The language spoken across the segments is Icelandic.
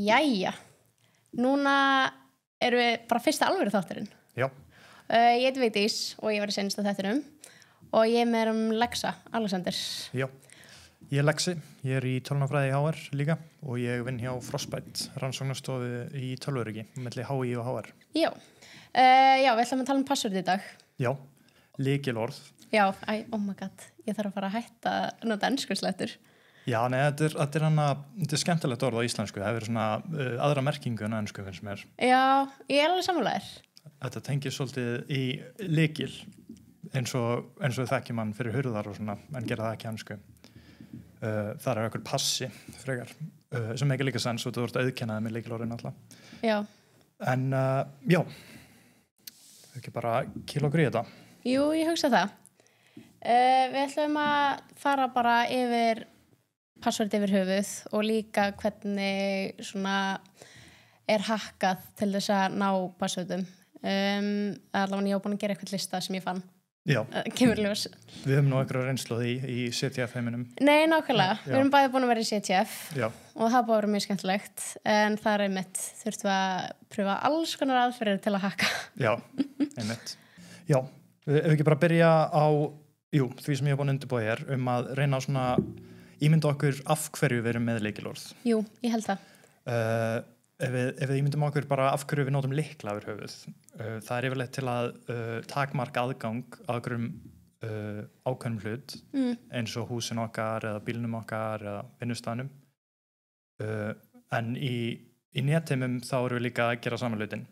Jæja, núna erum við bara fyrsta alvöru þátturinn. Já. Ég heiti Vigdís og ég var í seinasta þættinum og ég er með Lexa, Alexander. Já, ég Lexi, ég í tölvunarfræði í HR líka og ég vinn hjá Frostbite, rannsóknarstofu í tölvuröryggi, milli HÍ og HR. Já, við ætlum að tala password í dag. Já, lykilorð. Já, oh my god, ég þarf að fara að hætta að nota enskurslettur. Já, nei, þetta er skemmtilegt orð á íslensku, það hefur svona aðra merkingu en ensku finnst mér. Já, ég er alveg sammálaðir. Þetta tengir svolítið í lykil eins og þekkir mann fyrir hurðar og svona, en gera það ekki ensku. Það er einhver passi frekar, sem ekki líka sens og þú ert auðkennaði með lykilorðin alltaf. Já. En já, ekki bara kýla okkur í þetta. Jú, ég hugsa það. Við ætlum að fara bara yfir password yfir höfuð og líka hvernig svona er hackað til þess að ná passwordum. Allavega ég á búin að gera eitthvað lista sem ég fann. Já. Kemur ljós. Við höfum nú einhverja reynslu í CTF-heiminum. Nei, nákvæmlega. Við erum bæði búin að vera í CTF. Já. Og það búið að vera mjög skemmtilegt. En það er einmitt, þurftum að pröfa alls konar aðferðir til að hacka. Já, einmitt. Já, ef ekki bara byrja á því sem ég hef búin að undirbúa hér að reyna svona ímynda okkur af hverju við erum með lykilorð. Jú, ég held það. Ef við ímyndum okkur bara af hverju við notum lykla yfir höfuð, það er yfirleitt til að takmarka aðgang að okkurum ákveðnum hlut, eins og húsin okkar eða bílnum okkar eða vinnustaðnum. En í netheimum þá erum við líka að gera saman hlutin.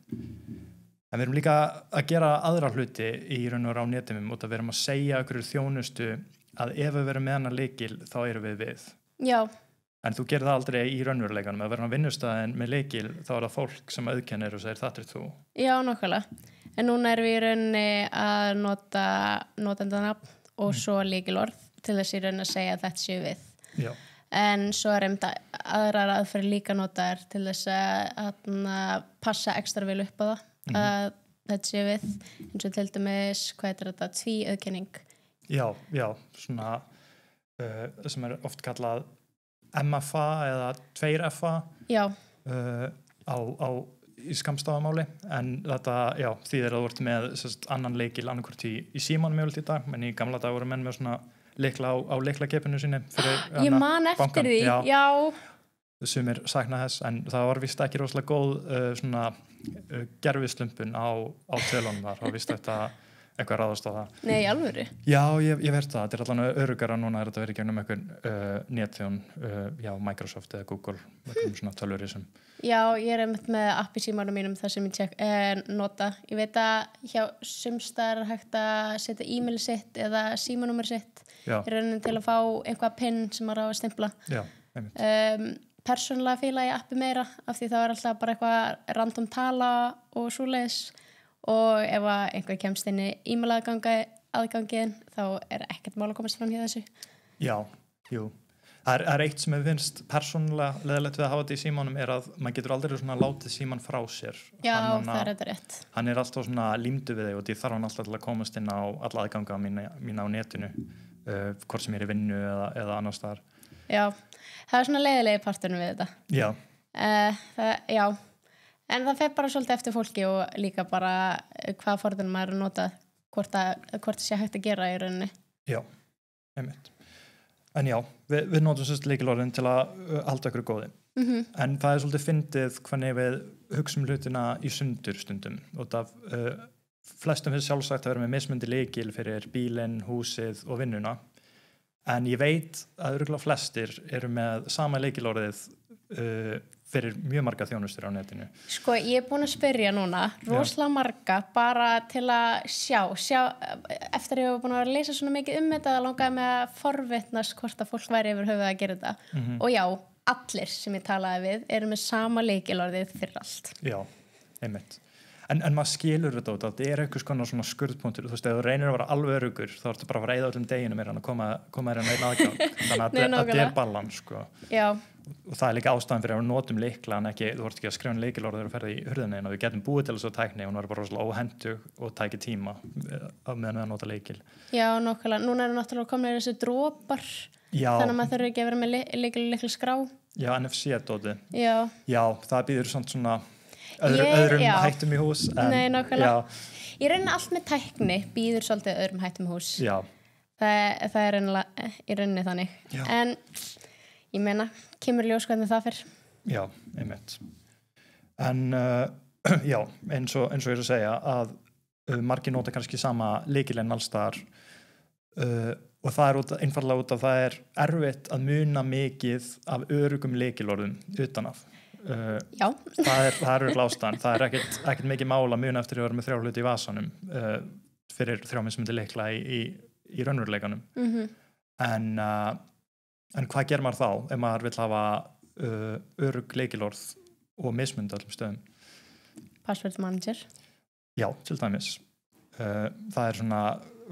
En við erum líka að gera aðra hluti í raun og á netheimum og það við erum að segja okkur þjónustu að ef við verum með hana lykil þá erum við. Já. En þú gerir það aldrei í raunveruleikanum. Ef við erum á vinnustæðin með lykil þá er það fólk sem auðkennir og segir þetta þú. Já, nákvæmlega. En núna erum við í rauninni að nota notendanafn og svo lykilorð til þess í rauninni að segja að þetta séu við. Já. En svo er aðrar aðferðir líka notaðar til þess að passa ekstra vel upp á það. Að þetta séu við. Eins og til dæmis, hvað heitir þetta? Tvíauðkenning. Já, svona sem er oft kallað MFA eða 2FA í skammstafamáli en þetta, þýðir að þú ert með annan lykil annarkvort í símanum mjög í dag, en í gamla dag voru menn með svona lykla á lyklakeppinu sinni fyrir ég man eftir bankan. Því, já. Sumir sakna þess, en það var vist ekki rosalega góð svona gerfislumpun á tölunum þar, og vist þetta eitthvað ráðast á það. Nei, í alvöru? Já, ég verð það. Þetta er allan öruggara núna er þetta verið gegnum einhvern netþjón, Microsoft eða Google, einhvern svona tölvurisum. Já, ég er einmitt með app í símanum mínum þar sem ég nota. Ég veit að hjá sumstar hægt að setja e-mail sitt eða símanúmer sitt í rauninni til að fá einhvað pin sem maður á að stimpla. Já, einmitt. Persónulega fíla ég appi meira af því það er alltaf bara eitthvað random tala og svoleiðis. Og ef einhver kemst inn í e-mail aðgangin þá er ekkert mál að komast fram hjá þessu. Já, jú. Það er eitt sem ég finnst persónulega leiðilegt við að hafa þetta í símanum er að maður getur aldrei svona látið síman frá sér. Já, það er þetta rétt. Hann er alltaf svona límdu við þig og því þarf hann alltaf til að komast inn á alla aðganga mína á netinu, hvort sem ég er í vinnu eða annars staðar. Já, það er svona leiðilegi parturinn við þetta. Já. Já. En það fer bara svolítið eftir fólki og líka bara hvað forðunum maður er að nota, hvort það sé hægt að gera í rauninni. Já, einmitt. En já, við notum sérst lykilorðin til að halda okkur góði. En það er svolítið fyndið hvernig við hugsum hlutina í sundur stundum. Og það flestum finnst sjálfsagt að vera með mismundi lykil fyrir bílinn, húsið og vinnuna. En ég veit að örugglega flestir eru með sama lykilorðið fyrir mjög marga þjónustur á netinu. Sko, ég er búin að spyrja núna rosalega marga bara til að sjá eftir ég hef búin að lesa svona mikið þetta það langaði með að forvitnast hvort að fólk væri yfir höfuð að gera þetta. Og já, allir sem ég talaði við eru með sama lykilorðið fyrir allt. Já, einmitt. En maður skilur þetta út, þetta er einhvers konar svona skurðpunktur, þú veist, ef þú reynir að vera alveg öruggur, þá ertu bara að fara að eyða öllum deginu meira en að koma þér einn aðgang. Þannig að þetta er balans, sko. Já. Og það er líka ástæðan fyrir að við notum lykla en ekki, þú ert ekki að skrifa lykilorð þegar þú ferð í hurðinni, og við getum búið til þessu tækni og hún er bara rosalega óhentug og tæki tíma meðan við að nota lykil. Já, nákvæmlega. Núna eru náttúrulega komnir þessi dropar, þannig að maður þurfi ekki að vera með lykilskrá. Já, NFC-dóti. Já. Já, það býður svona öðrum hættum í hús. Nei, nákvæmlega. Ég reyna allt með tækni, býður svolítið öðrum hættum í hús. Já. Það er í rauninni þannig. Já. En ég meina, kemur ljós hvernig það fer. Já, einmitt. En já, eins og ég er að segja að margir nota kannski sama lykilinn alls staðar og það er einfaldlega út af það er erfitt að muna mikið af öruggum lykilorðum utanaf. Já. Það er ástæðan. Það er ekkert mikið mál að muna eftir að vera með 3 hluti í vasanum fyrir 3 mismunandi lykla í raunveruleikanum. En hvað gerir maður þá ef maður vill hafa örugg lykilorð og mismunandi á öllum stöðum? Password manager. Já, til dæmis. Það er svona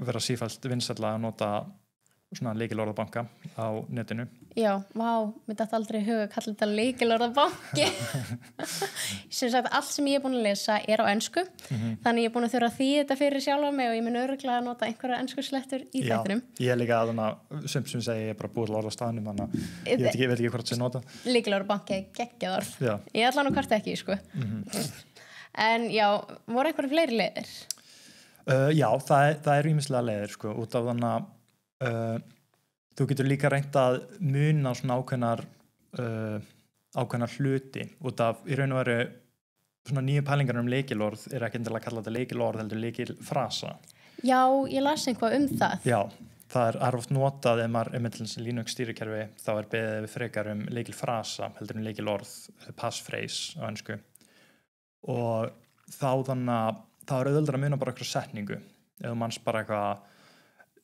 vera sífellt vinsælla að nota svona lykilorðabanka á netinu. Já, mér datt aldrei í huga að kalla þetta lykilorðabanki. Sem sagt, allt sem ég er búin að lesa er á ensku, þannig ég er búin að þurfa að þýða þetta fyrir sjálfa mig og ég mun örugglega að nota einhverja ensku slettur í þættinum. Já, ég er líka að sem segi ég er bara búið orð á staðnum, þannig að ég veit ekki hvort það sé nota. Lykilorðabanki er geggjað orð. Já. Ég ætla nú hvort ekki, sko. En já, voru einhverju fleiri leiðir? Já, það er ýmislega leiðir, sko, út af þannig að þú getur líka reynt að muna svona ákveðnar hluti út af í raun og veru svona nýju pælingar lykilorð er ekki endilega að kalla þetta lykilorð heldur lykilfrasa. Já, ég las eitthvað það. Já, það er oft notað ef maður er með Linux stýrikerfi þá er beðið frekar lykilfrasa heldur lykilorð, passphrase á ensku og þá þannig að það er auðveldara að muna bara eitthvað setningu ef þú manns bara eitthvað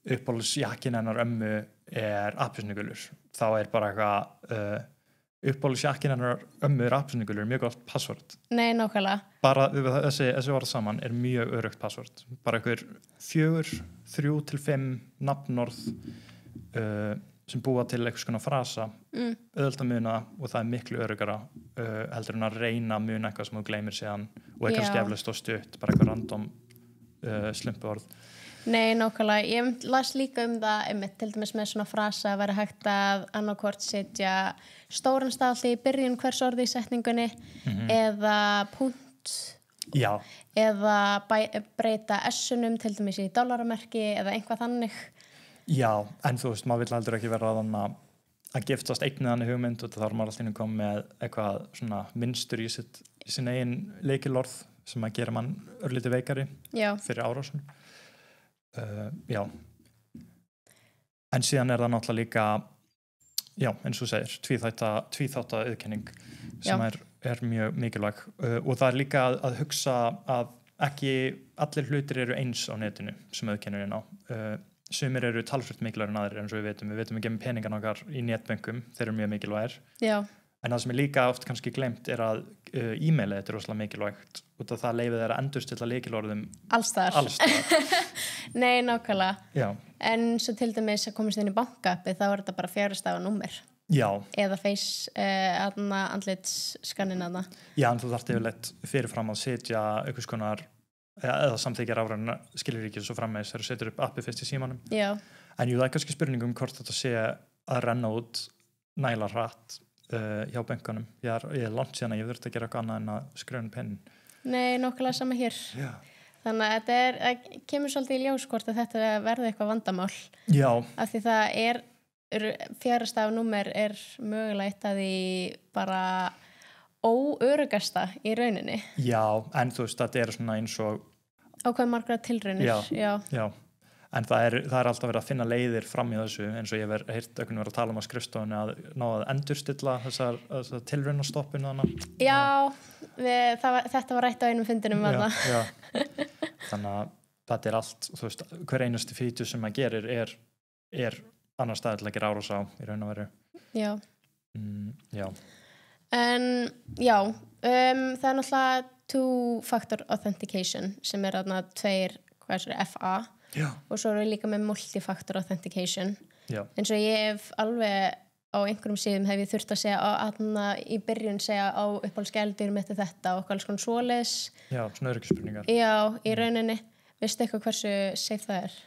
uppáhaldsjakkin hennar ömmu er appelsínugulur þá er bara eitthvað uppáhaldsjakkin hennar ömmu er appelsínugulur mjög gott password. Nei, nákvæmlega. Bara þessi orð saman er mjög öruggt password. Bara einhver 4, 3 til 5 nafnorð sem búa til eitthvað svona frasa auðvelt að muna og það er miklu öruggara heldur en að reyna að muna eitthvað sem þú gleymir síðan og er kannski eflaust og stutt bara eitthvað random slumpu orð. Nei, nákvæmlega. Ég las líka það til dæmis með svona frasa að vera hægt að annarkvort setja stóran stafli í byrjun hvers orði í setningunni eða punkt eða breyta S-unum til dæmis í dollaramerki eða eitthvað þannig. Já, en þú veist, maður vill heldur ekki vera að giftast einniðan hugmynd og þá er maður alltaf komið með eitthvað svona mynstur í sin eigin lykilorð sem að gera mann örlítið veikari fyrir árásun. Já. En síðan er það náttúrulega líka, já, eins og þú segir, tvíþátta auðkenning sem er mjög mikilvæg og það er líka að hugsa að ekki allir hlutir eru eins á netinu sem auðkennurinn á. Sumir eru talsvert mikilvægir en aðrir eins og við vitum ekki með peningan okkar í netbönkum, þeir eru mjög mikilvægir. Já. En það sem er líka oft kannski gleymt er að e-mailið þetta er rosalega mikilvægt út af það leyfið þeir að endurstilla lykilorðum allstaðar. Nei, nákvæmlega. Já. En svo til dæmis að komast inn í bankaappi þá er þetta bara 4 stafa númer. Já. Eða andlitsskannin þarna. Já, en þú þarft yfirleitt fyrirfram að setja einhvers konar eða samþykja rafræna skilríkis og frammeðis þegar þú setur upp appi fyrst í símanum. Já. En það er kannski spurningum hvort þetta sé að renna út nægilega hratt hjá bönkunum. Ég er langt síðan að ég þurfti að gera eitthvað annað en að skrifa pennin. Nei, nokkulega sama hér. Já. Þannig að þetta kemur svolítið í ljós hvort að þetta verði eitthvað vandamál. Já. Af því það 4 stafa númer er mögulega eitt að því bara óörugasta í rauninni. Já, en þú veist, þetta er svona eins og ákveð margra tilraunir. Já. En það er alltaf verið að finna leiðir fram í þessu eins og ég hef heyrt einhvern vera að tala á skrifstofunni að ná að endurstilla þessar tilraunastoppun þannig. Já, þetta var rætt á einum fundinum. Já. Þannig að þetta er allt, þú veist, hver einasti fítu sem maður gerir er annar staðið til að gera árás á í raun og veru. Já. Já. En já, það er náttúrulega two-factor authentication sem er þarna 2 FA og svo erum við líka með multi-factor authentication. Já. En svo ég hef alveg á einhverjum síðum hef ég þurft að segja í byrjun segja á uppáhaldsgældur með þetta og alls konar svoleiðis. Já, svona öryggisspurningar. Já, í rauninni. Veistu eitthvað hversu safe það er?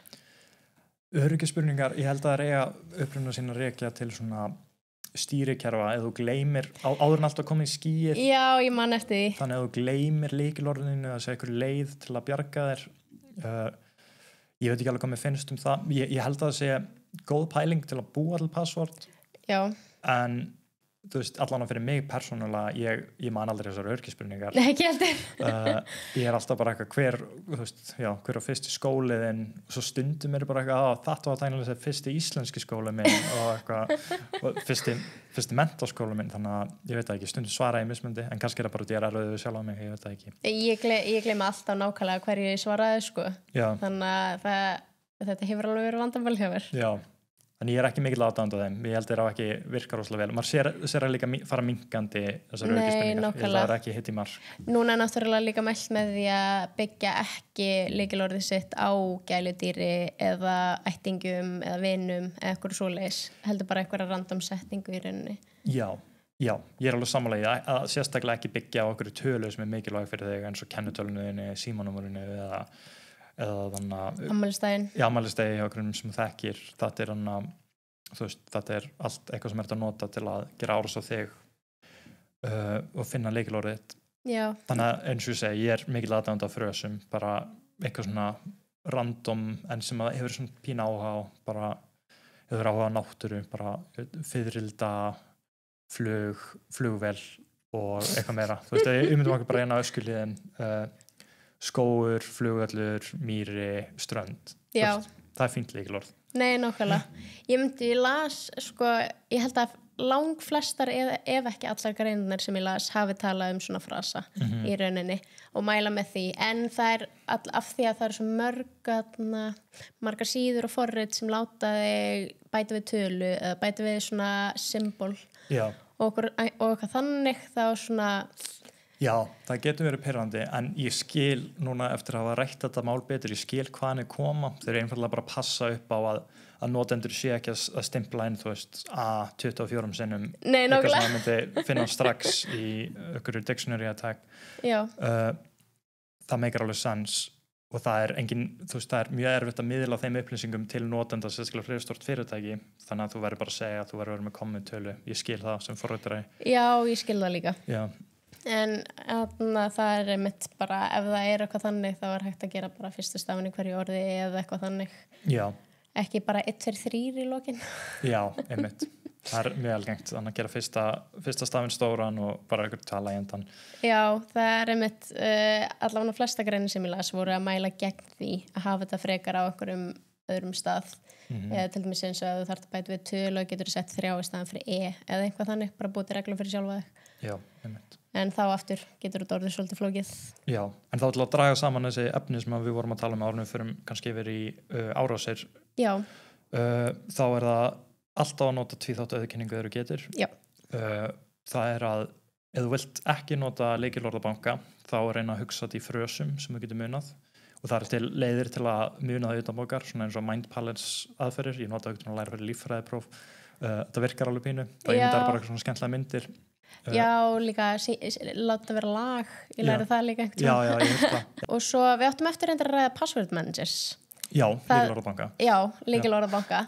Öryggisspurningar, ég held að það er uppruna sína rekja til svona stýrikerfa eða þú gleymir, áður en alltaf komið í skýið. Já, ég man eftir því. Þannig að þú gleymir lykilorðinu að segja einhver leið til að bjarga þér. Ég veit ekki alveg hvað mér finnst það. Ég held að það sé góð pæling til að búa til passvort. Já. En þú veist, allan fyrir mig persónulega, ég man aldrei þessar örgisspurningar. Nei, ekki heldur. Ég alltaf bara eitthvað hver á fyrsti skóliðin og svo stundum bara eitthvað þetta var tænilega fyrsti íslenski skóli minn og eitthvað og fyrsti menntaskóli minn, þannig að ég veit ekki, stundum svara ég mismundi, en kannski það bara að ég erfiður sjálf á mig, ég veit það ekki. Ég gleymi alltaf nákvæmlega hverju ég svaraði sko. Já. Þannig að þetta hefur alveg verið vandamál hjá mér. Já. En ég ekki mikil aðdáandi á þeim. Ég held þeir á ekki virka rosalega vel. Maður sér að líka fara minkandi þessar örgisspurningar. Ég held að það ekki hitt í mark. Núna er náttúrulega líka mælt með því að byggja ekki lykilorðið sitt á gæludýri eða ættingum eða vinum eða eitthvað svoleiðis. Heldur bara eitthvað random settingu í rauninni. Já, ég alveg sammála að sérstaklega ekki byggja á okkur tölu sem mikilvæg fyrir þig eins og kennitölunni, símanúmerinu eða þannig að afmælistægi hjá okkur sem þekkir, þetta er allt eitthvað sem að nota til að gera árás á þig og finna lykilorðið þitt. Já. Þannig að eins og ég segi, ég mikil aðdáandi af frösum, bara eitthvað svona random en sem að hefur svona pína áhuga á, bara hefur áhuga á náttúru, bara fiðrilda, flugvél og eitthvað meira. Þú veist, ég myndum okkur bara eina öskuliðin skógur, flugvöllur, mýri, strönd. Það fínt lykilorð. Nei, nákvæmlega. Ég las, sko, ég held að langflestar, ef ekki allar greinarnar sem ég las, hafi talað svona frasa í rauninni og mæla með því. En það er af því að það er svo margar síður og forrit sem láta þig bæta við tölu eða bæta við svona symbol. Já. Og eitthvað þannig þá svona... Já, það getur verið pirrandi, en ég skil núna eftir að hafa rætt þetta mál betur, ég skil hvaðan koma. Þeir einfallega bara passa upp á að notendur sé ekki að stimpla inn, þú veist, 24 sinnum. Nei, eitthvað sem það myndi finna strax í einhverju dictionary attack. Já. Það meikar alveg sens og það er mjög erfitt að miðla þeim upplýsingum til notenda sérstaklega fyrir stórt fyrirtæki, þannig að þú verður bara að segja að þú verður með kommentölu. Ég skil það sem forritari. Já, ég skil það líka. Já. En það er einmitt bara, ef það er eitthvað þannig þá er hægt að gera bara fyrstu stafinn í hverju orði eða eitthvað þannig. Já. Ekki bara 1, 2, 3 í lokin. Já, einmitt. Það er mjög algengt þannig að gera fyrsta stafinn stóran og bara einhver tala í endan. Já, það er einmitt allavega flesta greinir sem ég las voru að mæla gegn því að hafa þetta frekar á einhverjum öðrum stað. Eða til dæmis eins og að þú þarft að bæta við tölu og getur sett 3 í staðan fyrir eða eitthvað þannig, bara búið til reglum fyrir sjálfa þig. Já, einmitt. En þá aftur getur þetta orðið svolítið flókið. Já, en þá til að draga saman þessi efni sem við vorum að tala um árunum fyrir kannski yfir í árásir. Já. Þá er það alltaf að nota tvíþátt auðkenningu þegar þú getur. Já. Það er að ef þú vilt ekki nota lykilorðabanka þá reyna að hugsa þetta í frösum sem þú getur munað og það er til leiðir til að muna það utanbókar, svona eins og Mind Palace aðferðir. Ég nota auðvitað að læra fyrir líffræðipróf. Þetta virkar alveg pínu. Það er bara svona skemmtilega myndir. Já, líka láta vera lag. Ég læri það líka einhvern veginn. Já, ég veit það. Og svo við áttum eftir að ræða password managers. Já, lykilorðabanka. Já, lykilorðabanka.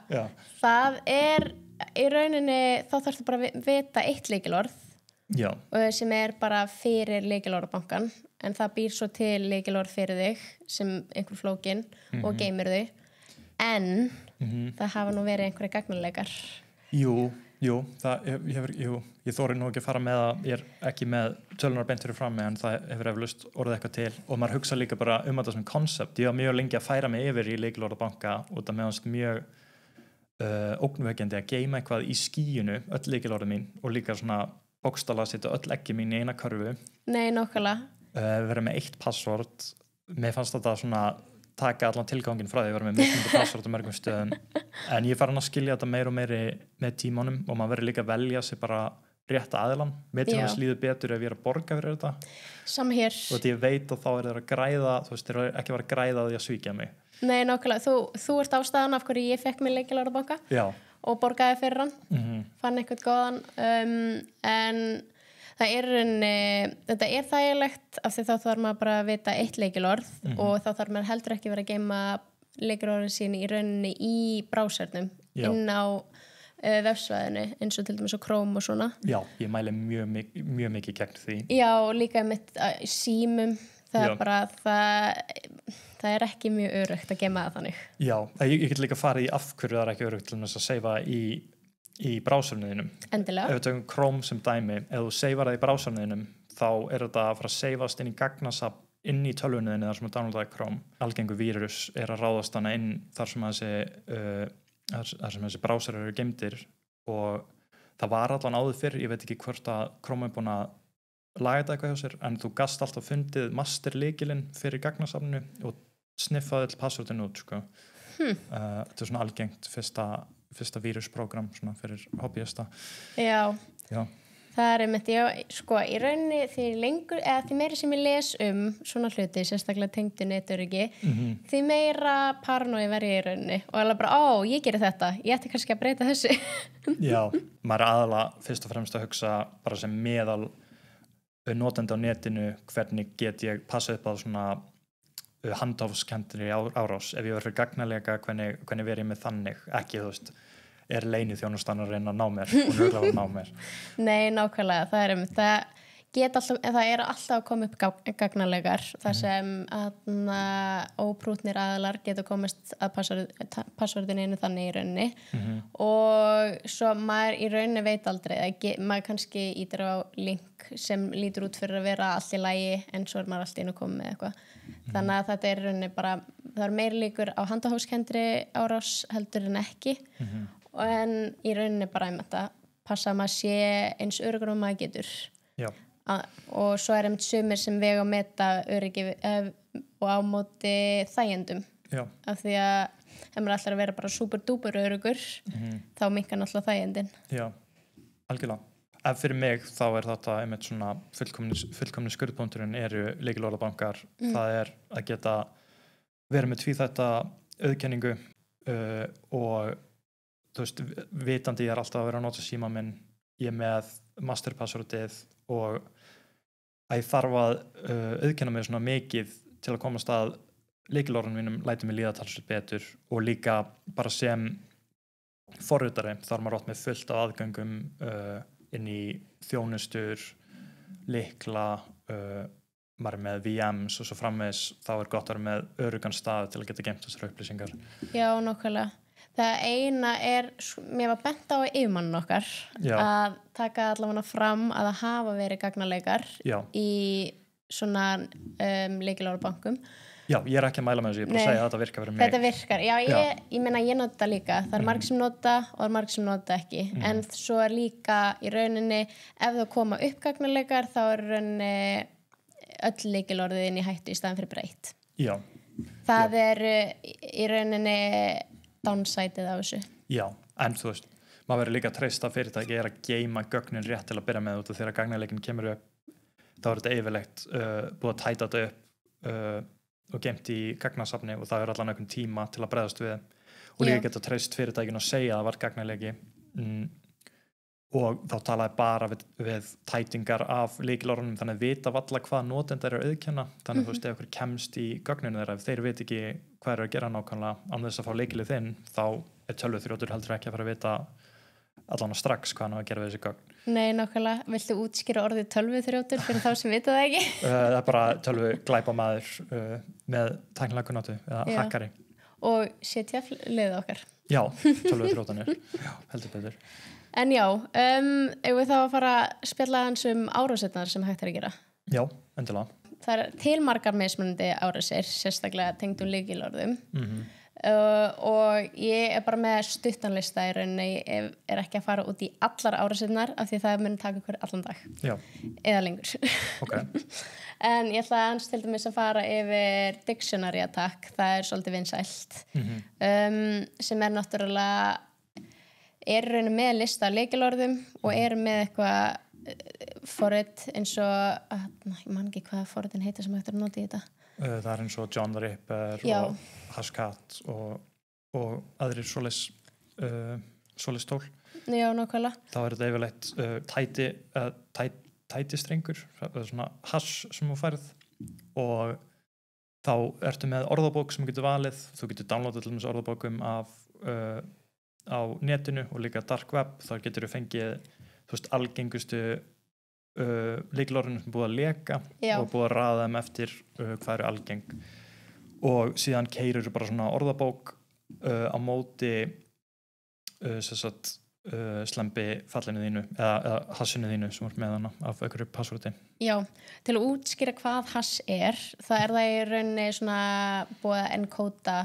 Það er í rauninni, þá þarftu bara að vita eitt lykilorð. Já. Sem er bara fyrir lykilorðabankan, en það býr svo til lykilorð fyrir þig sem einhver flókin og geymir þau. En það hafa nú verið einhverja gagnarleikar. Jú, ég þori nú ekki að fara með að ég er ekki með tölunar beint fyrir frammi en það hefur eflaust orðið eitthvað til og maður hugsa líka bara þetta sem koncept. Ég var mjög lengi að færa mig yfir í lykilorðabanka og það meðanst mjög ógnvekjandi að geyma eitthvað í skýinu, öll lykilorðið mín og líka svona bókstaflega setja öll ekki mín í eina körfu. Nei, nákvæmlega. Vera með eitt password. Mér fannst þetta svona taka allan tilgangin frá því að vera með mismunandi password á mörgum stöðum en ég farin að skilja þetta meira og meiri með tímanum og maður verður líka að velja sér bara rétta aðilann. Mér til þess líður betur ef ég er að borga fyrir þetta. Sama hér. Og ég veit að þá er það að græða, þú veist, þeir eru ekki að vera að græða því að svíkja mig. Nei, nákvæmlega. Þú ert ástæðan af hverju ég fekk mig lykilorðabanka og borgaði fyrir hann. Fann eitthvað góðan en það þetta er þægilegt af því þá þarf maður bara að vita eitt lykilorð og þá þarf maður heldur ekki verið að geyma lykilorðin sín í rauninni í brásernum inn á vefsvæðinu eins og til dæmis á Chrome og svona. Já, ég mæli mjög mikið gegn því. Já, og líka með símum, það er bara, það er ekki mjög öruggt að geyma það þannig. Já, ég get líka farið í af hverju það er ekki öruggt til þess að seifa í browsernuðinum. Endilega. Ef við tökum Chrome sem dæmi, ef þú seifar það í browsernuðinum, þá er þetta að fara að seifast inn í gagnasafn inn í tölvunuðinni þar sem að downloadaði Chrome. Algengur vírus er að ráðast hana inn þar sem þessi browser eru geymdir og það var allan áður fyrr, ég veit ekki hvort að Chrome er búin að laga þetta eitthvað hjá sér, en þú gast alltaf fundið masterlykilinn fyrir gagnasafninu og sniffaði all passwordin út, sko. Þetta er svona algengt fyrsta vírusprógram svona fyrir hobbyista. Já. Það er einmitt, sko, í rauninni því meira sem ég les svona hluti, sérstaklega tengdu netöryggi, því meira paranoia verð ég í rauninni og alveg bara, ég geri þetta, ég ætti kannski að breyta þessu. Já, maður er aðalega fyrst og fremst að hugsa bara sem meðal notandi á netinu, hvernig get ég passað upp á svona handhófskendri árás, ef ég verður gagnalega hvernig verð ég með þannig, ekki þú veist er leinið þjónustan að reyna að ná mér og nörglega að ná mér. Nei, nákvæmlega, það er alltaf að koma upp gagnalegar þar sem óprútnir aðilar geta komist að passvörðinu þannig í rauninni og svo maður í rauninni veit aldrei maður kannski ítir á link sem lítur út fyrir að vera allt í lagi en svo er maður alltaf inn að koma með eitthvað þannig að þetta er í rauninni bara það er meiri líkur á handahófskendri árás heldur en ekki en í rauninni bara þetta passa að maður sé eins öruggur og maður getur. Já. Og svo er sumir sem vega að meta öryggi og á móti þægjendum. Já. Af því að ef maður ætlar að vera bara súper-dúper öruggur þá minnkar náttúrulega þægjendin. Já, algjörlega. Ef fyrir mig þá er þetta einmitt svona fullkomni skurðpunkturinn eru lykilorðabankar. Það er að geta verið með tvíþætta auðkenningu og þú veist, vitandi ég er alltaf að vera að nota síma minn, ég er með masterpasswordið og að ég þarf að auðkenna mig svona mikið til að komast að lykilorðunum mínum lætur mig líða talsveit betur og líka bara sem forritari þarf maður átt með fullt af aðgöngum inn í þjónustur, lykla, maður er með VMs og svo framvegis þá er gott að vera með öruggan stað til að geta geymt þessar upplýsingar. Já, nákvæmlega. Það eina er, mér var bent á yfirmannin okkar að taka allavega fram að það hafa verið gagnalegar í svona lykilorðabankum. Já, ég er ekki að mæla með þessu, ég er bara að segja að þetta virkar fyrir mig. Þetta virkar, ég meina ég nota það líka. Það er margir sem nota og það er margir sem nota ekki. En svo er líka í rauninni, ef það koma upp gagnalegar þá er rauninni öll lykilorðin í hættu í staðan fyrir breytt. Já. Það er í rauninni downside-ið af þessu. Já, en þú veist, maður verður líka að treysta fyrirtæki er að geyma gögnin rétt til að byrja með út og þegar gagnalegin kemur upp þá er þetta yfirleitt búið að tæta þetta upp og geymt í gagnasafni og það er allan einhvern tíma til að bregðast við og líka geta treyst fyrirtækin að segja að það var gagnalegi og þá talaði bara við tætingar af lykilorðunum þannig að vita valla hvað notendar eru að auðkenna þannig að þú veist ef ykkur kemst í gögninu þeirra ef þeir veit ekki hvað eru að gera nákvæmlega án þess að fá lykilið þinn þá er tölvuþrjótur heldur ekki að fara að vita allan strax hvað hann á að gera við þessi gögn. Nei, nákvæmlega. Viltu útskýra orðið tölvuþrjótur fyrir þá sem vita það ekki? Það er bara tölvuglæpamaður með tæknilega kunnáttu eða hackari. Og CTF-liðið okkar. Já, tölvuþrjótanir. Já, heldur betur. En já, ef við þá að fara að spjalla hans árásetnar sem hægt er að gera. Já, endilega. Það er til margar mismunandi árásir, sérstaklega tengdum lykilorðum. Og ég er bara með stuttanlista í rauninni, ég er ekki að fara út í allar árásetnar af því það mun taka ykkur allan dag. Já. Eða lengur. Okay. En ég ætla aðeins til dæmis að fara yfir dictionary attack, það er svolítið vinsælt. Sem er náttúrulega er rauninni með lista af lykilorðum og er með eitthvað forrit eins og ég man ekki hvað forritin heita sem hægt er að nota í þetta. Það er eins og John the Ripper og Hashcat og aðrir svoleiðis tól. Já, nákvæmlega. Þá er þetta yfirleitt tætistrengur, svona hash sem þú færð og þá ertu með orðabók sem þú getur valið. Þú getur downloadað til dæmis orðabókum af á netinu og líka dark web, þá getur þú fengið algengustu lykilorðin sem búið að leka og búið að raða þeim eftir hvað eru algeng og síðan keyrir bara svona orðabók á móti slembi fallinu þínu eða hassinu þínu sem er með hana af einhverju passvorti. Já, til að útskýra hvað hass það í rauninni svona búið að enkóta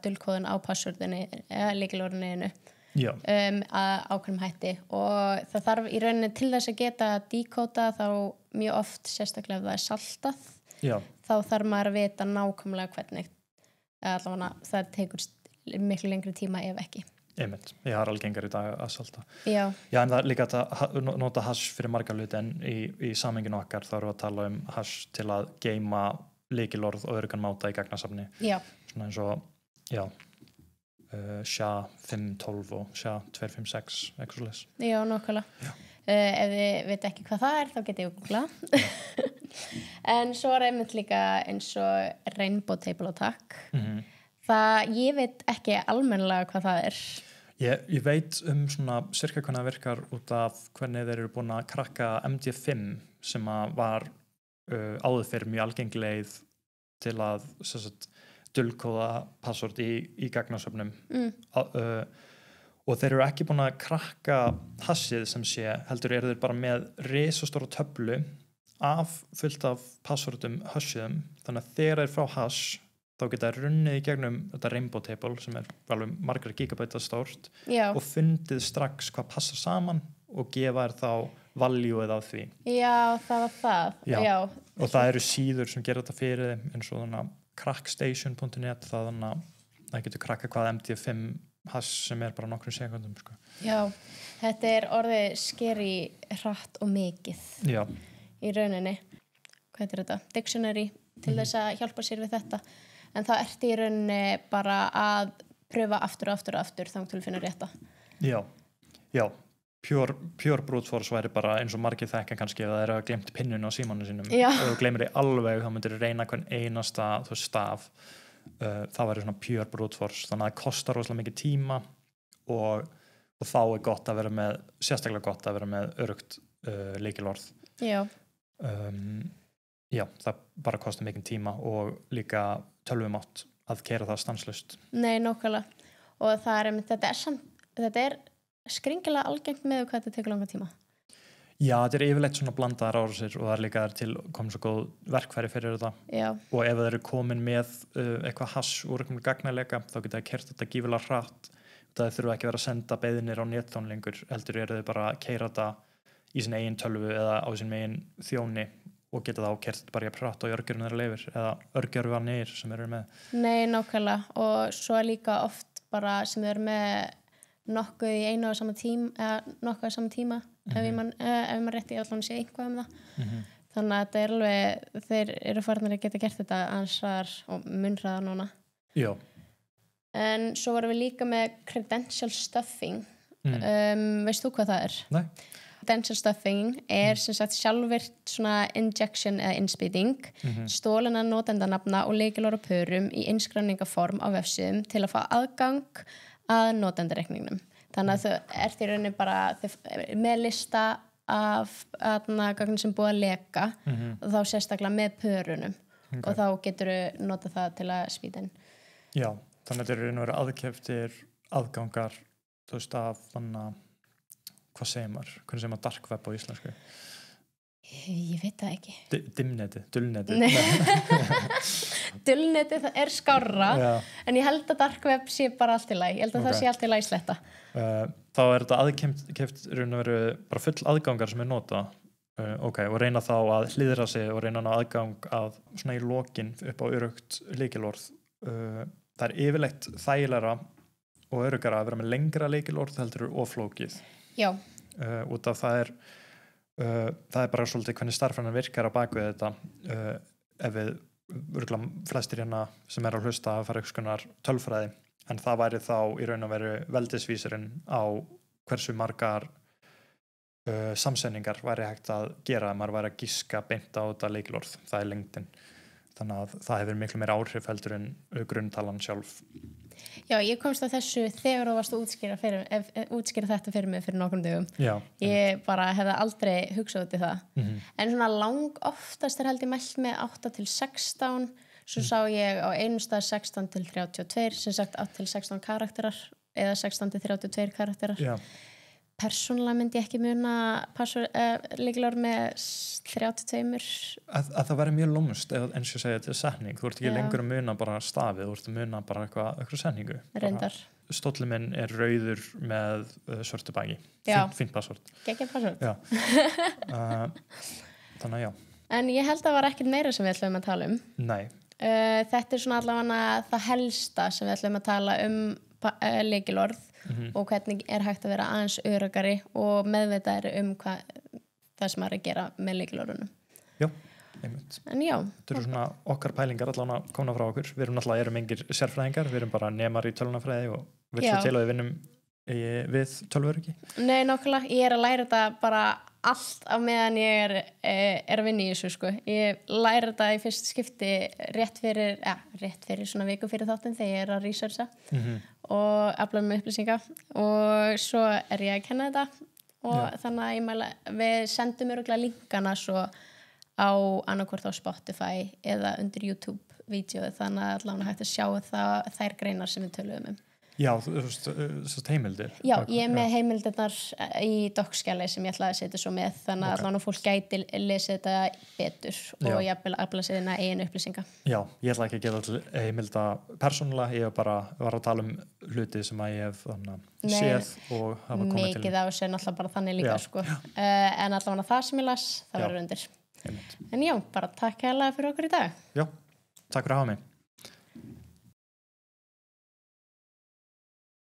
dulkóðun á passvortinu eða lykilorðinu að ákveðnum hætti og það þarf í rauninni til þess að geta dekóta þá mjög oft sérstaklega ef það saltað þá þarf maður að vita nákvæmlega hvernig allavega það tekur miklu lengri tíma ef ekki. Einmitt, ég har algengar í dag að salta. Já, en það er líka að nota hash fyrir marga hluti en í samhenginu okkar þá erum við að tala hash til að geyma lykilorð og öruggan máta í gagnasafni. Já. Svona eins og SHA-512 og SHA-256 eitthvað svoleiðis. Já, nákvæmlega. Ef þið veit ekki hvað það þá getið ég að googla. En svo einmitt líka eins og Rainbow Table Attack. Það, ég veit ekki almennilega hvað það Ég veit svona cirka hvernig það virkar út af hvernig þeir eru búin að krakka MD5 sem að var áður fyrir mjög algeng leið til að dulkóða password í gagnasöfnum og þeir eru ekki búin að krakka hassið sem sé, heldur eru þeir bara með risastóra töflu fullt af passwordum hassiðum, þannig að þegar þeir fá hass þá geta runnið í gegnum þetta Rainbow Table sem er alveg margar gigabæta stórt og fundið strax hvað passar saman og gefa þér þá valjúið af því. Já, það var það. Já. Og það eru síður sem gera þetta fyrir þeim eins og þannig að crackstation.net þannig að það getur krakka hvað MD5 hass sem er bara nokkrum sekundum. Sko. Já, þetta er orðið skeri hratt og mikið í rauninni. Hvað heitir þetta? Dictionary til þess að hjálpa sér við þetta. En það ertu í rauninni bara að pröfa aftur og aftur og aftur þannig til að finna rétta. Já. Pure brute force væri bara eins og margir þekka kannski ef það er að glemt pinnun á símanum sínum og þú gleymir því alveg þá myndir reyna hvern einasta staf það væri svona pure brute force þannig að það kostar rosalega mikið tíma og þá er gott að vera með sérstaklega gott að vera með örugt lykilorð. Já, það bara kostar mikið tíma og líka tölvumátt að keyra það stanslaust. Nei, nákvæmlega. Og það þetta er skringilega algengt með hvað þetta tekur langa tíma. Já, þetta er yfirleitt svona blandaðar árásir og það er líka til komin svo góð verkfæri fyrir þetta. Já. Og ef það eru komin með eitthvað hass úr einhvern gagnaleika þá geta það keyrt þetta gífulega hratt. Það þurfa ekki að vera að senda beiðnir á netþjón lengur, heldur eru þau bara að keyra þetta í sin eigin tölvu eða á sin eigin þjóni og geta þá kert bara í hratt og örgjörnum þeirra leifir eða örgjörvanir sem eru með. Nei, nákvæmlega og svo líka oft bara sem þeir eru með nokkuð í einu á sama tíma eða nokkuð á sama tíma ef maður rétti allan sé einhvað það. Þannig að þetta er alveg þeir eru farnir að geta gert þetta ansvar og munraða núna. Já. En svo varum við líka með credential stuffing. Veist þú hvað það er? Nei. Credential stuffing er sem sagt sjálfvirkt svona injection eða innspýting stólana notendanafna og lykilorð og pörum í innskráningaform á vefsíðum til að fá aðgang að notendareikningnum. Þannig að þau ert í rauninni bara með lista af gögnum sem búið að leka og þá sérstaklega með pörunum og þá getur þú nota það til að spýta inn. Já, þannig að þetta eru verið aðkeyptir aðgangar þú veist af þannig hvað segir maður? Hvernig segir maður dark web á íslensku? Ég veit það ekki. Dimneti, dulneti. Dulneti það er skárra en ég held að dark web sé bara allt í lagi. Ég held að það sé allt í lagi sletta. Þá er þetta aðkeypt raun og veru bara full aðgangar sem er nota og reyna þá að hliðra sig og reyna að ná aðgang að svona í lokin upp á örugt lykilorð. Það er yfirleitt þægilegra og öruggara að vera með lengra lykilorð heldur og flókið. Já. Út af það er bara svolítið hvernig starffræðin virkar á bakvið þetta ef við örugglega flestir hérna sem er að hlusta að fara einhvers tölfræði en það væri þá í raun og veru veldisvísirinn á hversu margar samsendingar væri hægt að gera ef maður væri að giska beint á þetta lykilorð, það er lengdin þannig að það hefur miklu meira áhrif heldur en grunntalan sjálf Já, ég komst að þessu þegar þú varst að útskýra þetta fyrir mig fyrir nokkrum dögum. Já. Ég bara hefði aldrei hugsað út í það. En svona lang oftast held ég mælt með 8 til 16, svo sá ég á einum stað 16 til 32, sem sagt 8 til 16 karakterar eða 16 til 32 karakterar. Já. Persónulega myndi ég ekki muna lykilorð með 32. Að það væri mjög lómust eins og segja þetta er setning, þú ert ekki lengur að muna bara stafið, þú ert að muna bara eitthvað setningu. Reyndar. Stóllinn minn er rauður með svörtu baki. Fínt passvort. Geggjað passvort. Já. Þannig að já. En ég held að það var ekkert meira sem við ætlum að tala um. Nei. Þetta er svona allavega það helsta sem við ætlum að tala lykilorð. Og hvernig er hægt að vera aðeins öruggari og meðvitaðri það sem maður er að gera með lykilorðunum. Já, einmitt. En já. Þetta eru svona okkar pælingar allan að koma frá okkur. Við erum engir sérfræðingar, við erum bara nemar í tölvunarfræði og við svo til að við vinnum við tölvuröryggi. Nei, nákvæmlega. Ég er að læra þetta bara allt á meðan ég er að vinna í þessu, sko. Ég læra þetta í fyrst skipti rétt fyrir svona viku fyrir þáttinn þegar ég er að researcha. Og afla með upplýsinga og svo er ég að kenna þetta og þannig að við sendum örugglega linkana svo á annarkvort á Spotify eða undir YouTube-vídeói þannig að allavega hægt að sjá þær greinar sem við töluðum Já, þú veist heimildir. Já, ég er með heimildirnar í dokkskjali sem ég ætlaði að setja svo með þannig að allavega fólk gæti lesið þetta betur og jafnvel afla sér þina eigin upplýsinga. Já, ég ætla ekki að gefa til heimilda persónulega, ég var að tala um hluti sem að ég hef séð og hafa komið til. Mikið af þessu er náttúrulega bara þannig líka, sko. En allavega það sem ég las, það verður undir. En já, bara takk hérlega fyrir okkur í dag. Já, takk fyrir að hafa mig.